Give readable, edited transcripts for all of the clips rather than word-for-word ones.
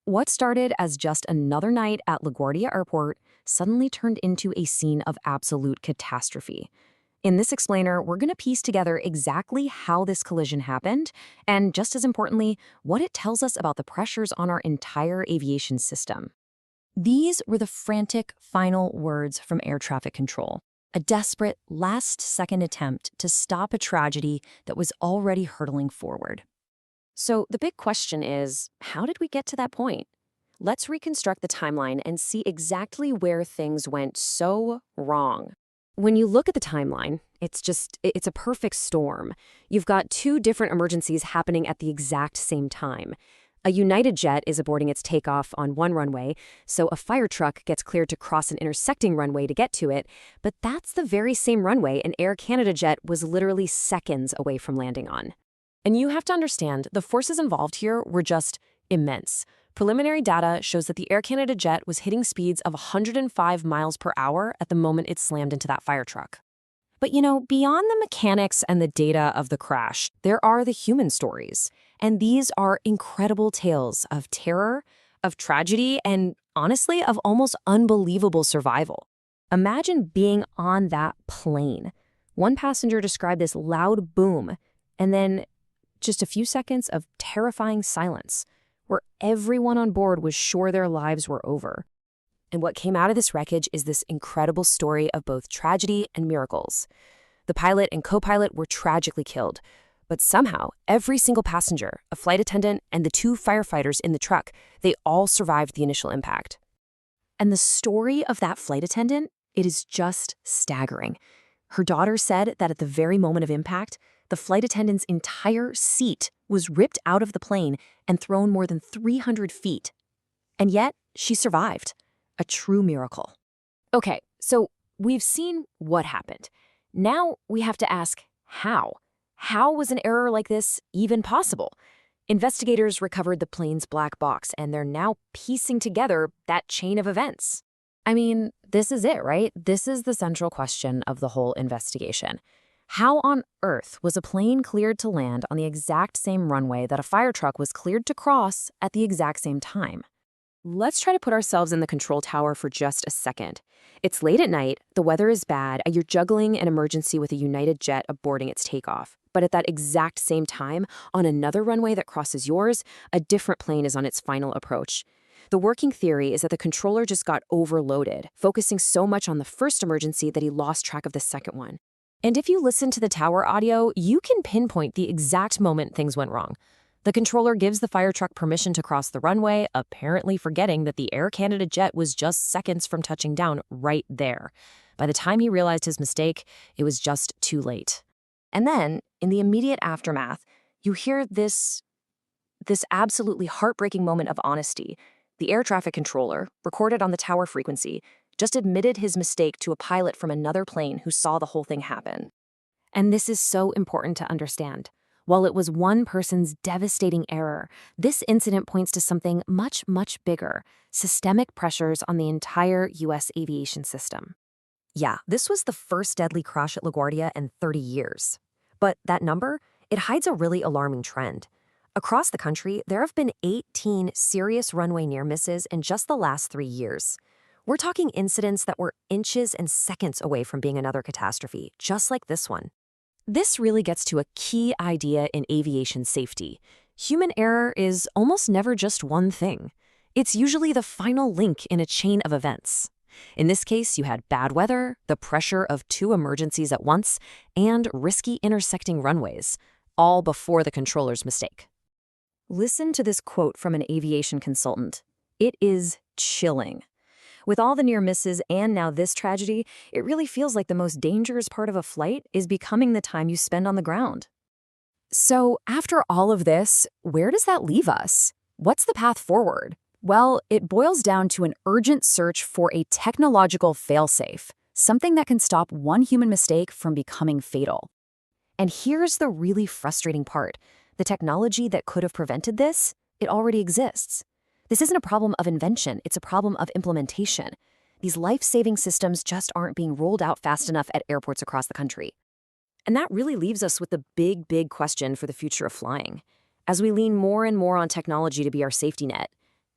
What started as just another night at LaGuardia Airport suddenly turned into a scene of absolute catastrophe. In this explainer, we're going to piece together exactly how this collision happened, and just as importantly, what it tells us about the pressures on our entire aviation system. These were the frantic final words from air traffic control, a desperate last-second attempt to stop a tragedy that was already hurtling forward. So the big question is, how did we get to that point? Let's reconstruct the timeline and see exactly where things went so wrong. When you look at the timeline, it's a perfect storm. You've got two different emergencies happening at the exact same time. A United jet is aborting its takeoff on one runway, so a fire truck gets cleared to cross an intersecting runway to get to it, but that's the very same runway an Air Canada jet was literally seconds away from landing on. And you have to understand, the forces involved here were just immense. Preliminary data shows that the Air Canada jet was hitting speeds of 105 miles per hour at the moment it slammed into that fire truck. But beyond the mechanics and the data of the crash, there are the human stories. And these are incredible tales of terror, of tragedy, and honestly, of almost unbelievable survival. Imagine being on that plane. One passenger described this loud boom, and then just a few seconds of terrifying silence, where everyone on board was sure their lives were over. And what came out of this wreckage is this incredible story of both tragedy and miracles. The pilot and co-pilot were tragically killed, but somehow every single passenger, a flight attendant, and the two firefighters in the truck, they all survived the initial impact. And the story of that flight attendant, it is just staggering. Her daughter said that at the very moment of impact, the flight attendant's entire seat was ripped out of the plane and thrown more than 300 feet. And yet, she survived. A true miracle. Okay, so we've seen what happened. Now we have to ask how. How was an error like this even possible? Investigators recovered the plane's black box, and they're now piecing together that chain of events. I mean, this is it, right? This is the central question of the whole investigation. How on earth was a plane cleared to land on the exact same runway that a fire truck was cleared to cross at the exact same time? Let's try to put ourselves in the control tower for just a second. It's late at night, the weather is bad, and you're juggling an emergency with a United jet aborting its takeoff. But at that exact same time, on another runway that crosses yours, a different plane is on its final approach. The working theory is that the controller just got overloaded, focusing so much on the first emergency that he lost track of the second one. And if you listen to the tower audio, you can pinpoint the exact moment things went wrong. The controller gives the fire truck permission to cross the runway, apparently forgetting that the Air Canada jet was just seconds from touching down right there. By the time he realized his mistake, it was just too late. And then, in the immediate aftermath, you hear this absolutely heartbreaking moment of honesty. The air traffic controller, recorded on the tower frequency, just admitted his mistake to a pilot from another plane who saw the whole thing happen. And this is so important to understand. While it was one person's devastating error, this incident points to something much, much bigger: systemic pressures on the entire U.S. aviation system. Yeah, this was the first deadly crash at LaGuardia in 30 years. But that number, it hides a really alarming trend. Across the country, there have been 18 serious runway near misses in just the last 3 years. We're talking incidents that were inches and seconds away from being another catastrophe, just like this one. This really gets to a key idea in aviation safety. Human error is almost never just one thing. It's usually the final link in a chain of events. In this case, you had bad weather, the pressure of two emergencies at once, and risky intersecting runways, all before the controller's mistake. Listen to this quote from an aviation consultant. It is chilling. With all the near misses and now this tragedy, it really feels like the most dangerous part of a flight is becoming the time you spend on the ground. So after all of this, where does that leave us? What's the path forward? Well, it boils down to an urgent search for a technological failsafe, something that can stop one human mistake from becoming fatal. And here's the really frustrating part. The technology that could have prevented this, it already exists. This isn't a problem of invention, it's a problem of implementation. These life-saving systems just aren't being rolled out fast enough at airports across the country. And that really leaves us with the big question for the future of flying. As we lean more and more on technology to be our safety net,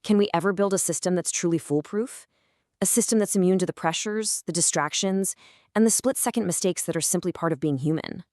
Can we ever build a system that's truly foolproof? A system that's immune to the pressures, the distractions, and the split-second mistakes that are simply part of being human?